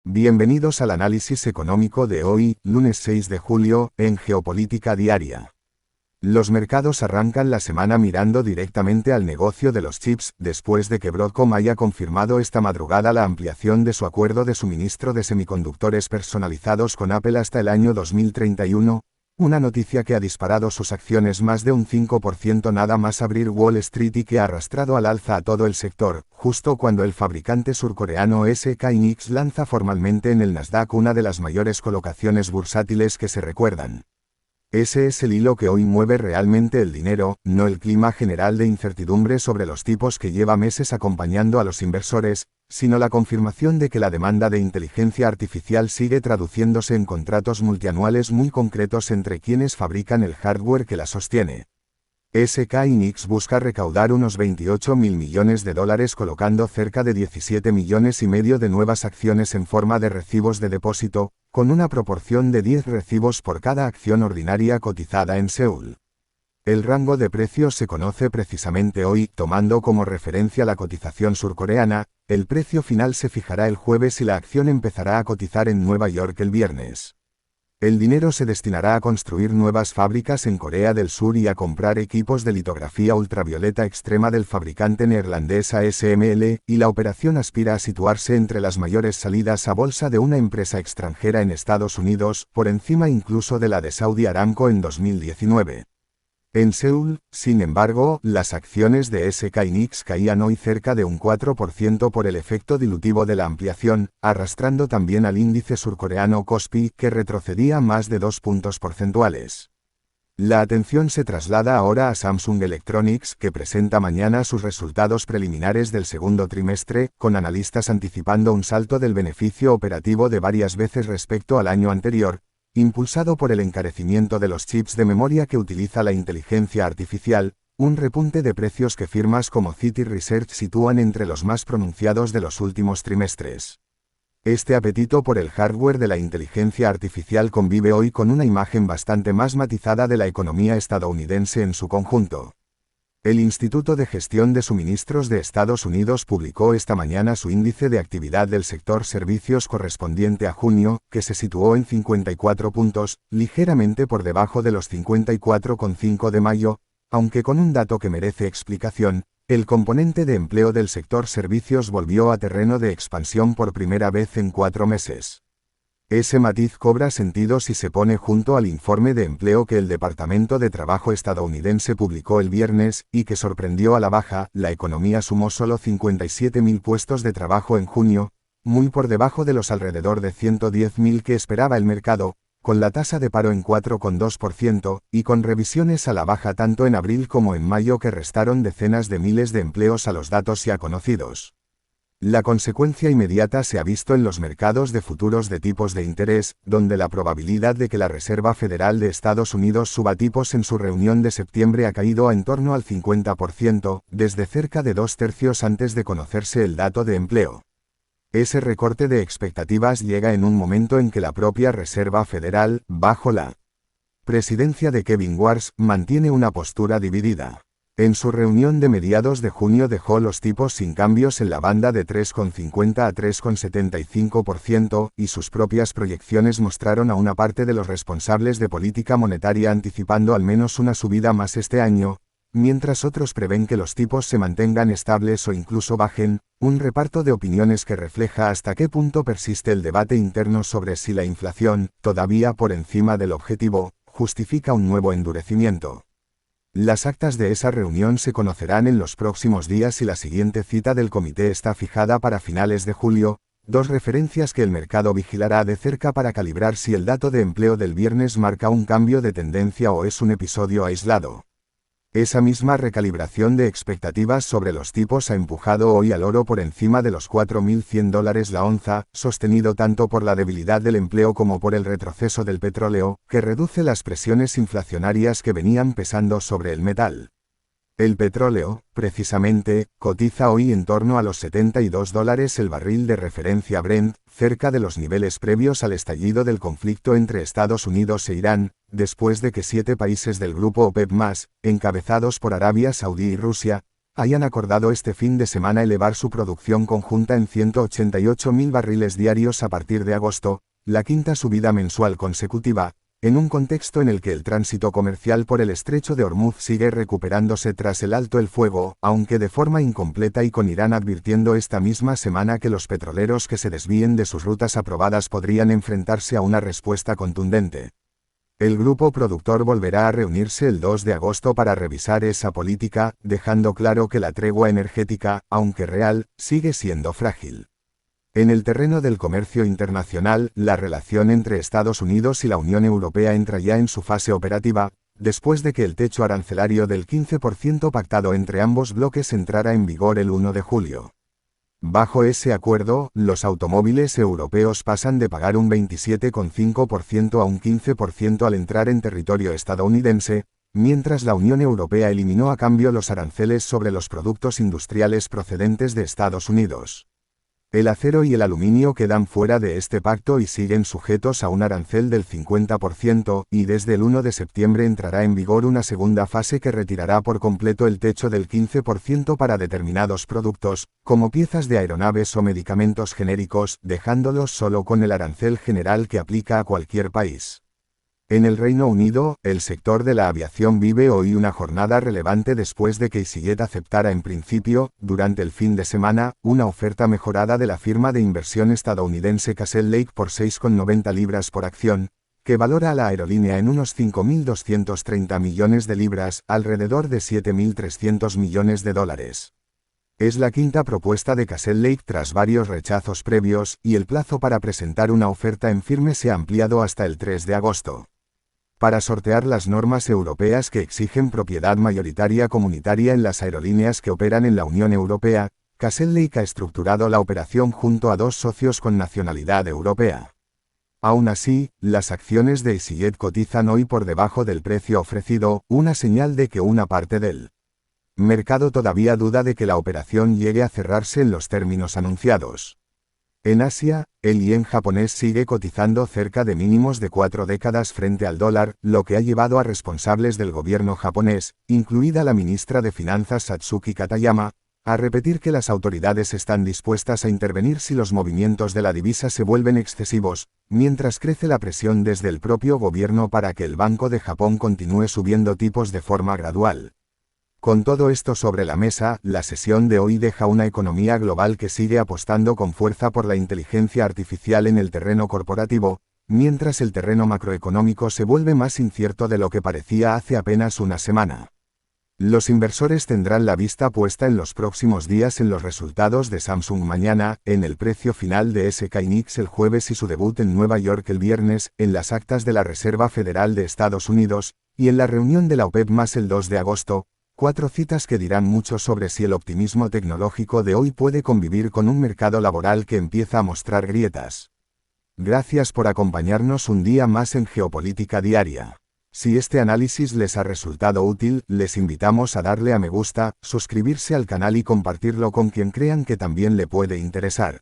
Bienvenidos al análisis económico de hoy, lunes 6 de julio, en Geopolítica Diaria. Los mercados arrancan la semana mirando directamente al negocio de los chips, después de que Broadcom haya confirmado esta madrugada la ampliación de su acuerdo de suministro de semiconductores personalizados con Apple hasta el año 2031, una noticia que ha disparado sus acciones más de un 5% nada más abrir Wall Street y que ha arrastrado al alza a todo el sector, justo cuando el fabricante surcoreano SK hynix lanza formalmente en el Nasdaq una de las mayores colocaciones bursátiles que se recuerdan. Ese es el hilo que hoy mueve realmente el dinero, no el clima general de incertidumbre sobre los tipos que lleva meses acompañando a los inversores, sino la confirmación de que la demanda de inteligencia artificial sigue traduciéndose en contratos multianuales muy concretos entre quienes fabrican el hardware que la sostiene. SK hynix busca recaudar unos 28.000 millones de dólares colocando cerca de 17 millones y medio de nuevas acciones en forma de recibos de depósito, con una proporción de 10 recibos por cada acción ordinaria cotizada en Seúl. El rango de precios se conoce precisamente hoy, tomando como referencia la cotización surcoreana. El precio final se fijará el jueves y la acción empezará a cotizar en Nueva York el viernes. El dinero se destinará a construir nuevas fábricas en Corea del Sur y a comprar equipos de litografía ultravioleta extrema del fabricante neerlandés ASML, y la operación aspira a situarse entre las mayores salidas a bolsa de una empresa extranjera en Estados Unidos, por encima incluso de la de Saudi Aramco en 2019. En Seúl, sin embargo, las acciones de SK hynix caían hoy cerca de un 4% por el efecto dilutivo de la ampliación, arrastrando también al índice surcoreano Kospi, que retrocedía más de 2 puntos porcentuales. La atención se traslada ahora a Samsung Electronics, que presenta mañana sus resultados preliminares del segundo trimestre, con analistas anticipando un salto del beneficio operativo de varias veces respecto al año anterior, impulsado por el encarecimiento de los chips de memoria que utiliza la inteligencia artificial, un repunte de precios que firmas como Citi Research sitúan entre los más pronunciados de los últimos trimestres. Este apetito por el hardware de la inteligencia artificial convive hoy con una imagen bastante más matizada de la economía estadounidense en su conjunto. El Instituto de Gestión de Suministros de Estados Unidos publicó esta mañana su índice de actividad del sector servicios correspondiente a junio, que se situó en 54 puntos, ligeramente por debajo de los 54,5 de mayo, aunque con un dato que merece explicación: el componente de empleo del sector servicios volvió a terreno de expansión por primera vez en 4 meses. Ese matiz cobra sentido si se pone junto al informe de empleo que el Departamento de Trabajo estadounidense publicó el viernes, y que sorprendió a la baja. La economía sumó solo 57.000 puestos de trabajo en junio, muy por debajo de los alrededor de 110.000 que esperaba el mercado, con la tasa de paro en 4,2%, y con revisiones a la baja tanto en abril como en mayo que restaron decenas de miles de empleos a los datos ya conocidos. La consecuencia inmediata se ha visto en los mercados de futuros de tipos de interés, donde la probabilidad de que la Reserva Federal de Estados Unidos suba tipos en su reunión de septiembre ha caído a en torno al 50%, desde cerca de 2/3 antes de conocerse el dato de empleo. Ese recorte de expectativas llega en un momento en que la propia Reserva Federal, bajo la presidencia de Kevin Warsh, mantiene una postura dividida. En su reunión de mediados de junio dejó los tipos sin cambios en la banda de 3,50 a 3,75%, y sus propias proyecciones mostraron a una parte de los responsables de política monetaria anticipando al menos una subida más este año, mientras otros prevén que los tipos se mantengan estables o incluso bajen, un reparto de opiniones que refleja hasta qué punto persiste el debate interno sobre si la inflación, todavía por encima del objetivo, justifica un nuevo endurecimiento. Las actas de esa reunión se conocerán en los próximos días y la siguiente cita del comité está fijada para finales de julio, dos referencias que el mercado vigilará de cerca para calibrar si el dato de empleo del viernes marca un cambio de tendencia o es un episodio aislado. Esa misma recalibración de expectativas sobre los tipos ha empujado hoy al oro por encima de los $4.100 la onza, sostenido tanto por la debilidad del empleo como por el retroceso del petróleo, que reduce las presiones inflacionarias que venían pesando sobre el metal. El petróleo, precisamente, cotiza hoy en torno a los $72 el barril de referencia Brent, cerca de los niveles previos al estallido del conflicto entre Estados Unidos e Irán, después de que 7 países del grupo OPEP+, encabezados por Arabia Saudí y Rusia, hayan acordado este fin de semana elevar su producción conjunta en 188.000 barriles diarios a partir de agosto, la quinta subida mensual consecutiva, en un contexto en el que el tránsito comercial por el estrecho de Hormuz sigue recuperándose tras el alto el fuego, aunque de forma incompleta, y con Irán advirtiendo esta misma semana que los petroleros que se desvíen de sus rutas aprobadas podrían enfrentarse a una respuesta contundente. El grupo productor volverá a reunirse el 2 de agosto para revisar esa política, dejando claro que la tregua energética, aunque real, sigue siendo frágil. En el terreno del comercio internacional, la relación entre Estados Unidos y la Unión Europea entra ya en su fase operativa, después de que el techo arancelario del 15% pactado entre ambos bloques entrara en vigor el 1 de julio. Bajo ese acuerdo, los automóviles europeos pasan de pagar un 27,5% a un 15% al entrar en territorio estadounidense, mientras la Unión Europea eliminó a cambio los aranceles sobre los productos industriales procedentes de Estados Unidos. El acero y el aluminio quedan fuera de este pacto y siguen sujetos a un arancel del 50%, y desde el 1 de septiembre entrará en vigor una segunda fase que retirará por completo el techo del 15% para determinados productos, como piezas de aeronaves o medicamentos genéricos, dejándolos solo con el arancel general que aplica a cualquier país. En el Reino Unido, el sector de la aviación vive hoy una jornada relevante después de que EasyJet aceptara en principio, durante el fin de semana, una oferta mejorada de la firma de inversión estadounidense Castlelake por 6,90 libras por acción, que valora a la aerolínea en unos 5.230 millones de libras, alrededor de 7.300 millones de dólares. Es la quinta propuesta de Castlelake tras varios rechazos previos, y el plazo para presentar una oferta en firme se ha ampliado hasta el 3 de agosto. Para sortear las normas europeas que exigen propiedad mayoritaria comunitaria en las aerolíneas que operan en la Unión Europea, Castlelake ha estructurado la operación junto a dos socios con nacionalidad europea. Aún así, las acciones de EasyJet cotizan hoy por debajo del precio ofrecido, una señal de que una parte del mercado todavía duda de que la operación llegue a cerrarse en los términos anunciados. En Asia, el yen japonés sigue cotizando cerca de mínimos de 4 décadas frente al dólar, lo que ha llevado a responsables del gobierno japonés, incluida la ministra de Finanzas Satsuki Katayama, a repetir que las autoridades están dispuestas a intervenir si los movimientos de la divisa se vuelven excesivos, mientras crece la presión desde el propio gobierno para que el Banco de Japón continúe subiendo tipos de forma gradual. Con todo esto sobre la mesa, la sesión de hoy deja una economía global que sigue apostando con fuerza por la inteligencia artificial en el terreno corporativo, mientras el terreno macroeconómico se vuelve más incierto de lo que parecía hace apenas una semana. Los inversores tendrán la vista puesta en los próximos días en los resultados de Samsung mañana, en el precio final de SK Hynix el jueves y su debut en Nueva York el viernes, en las actas de la Reserva Federal de Estados Unidos, y en la reunión de la OPEP+ el 2 de agosto. 4 citas que dirán mucho sobre si el optimismo tecnológico de hoy puede convivir con un mercado laboral que empieza a mostrar grietas. Gracias por acompañarnos un día más en Geopolítica Diaria. Si este análisis les ha resultado útil, les invitamos a darle a me gusta, suscribirse al canal y compartirlo con quien crean que también le puede interesar.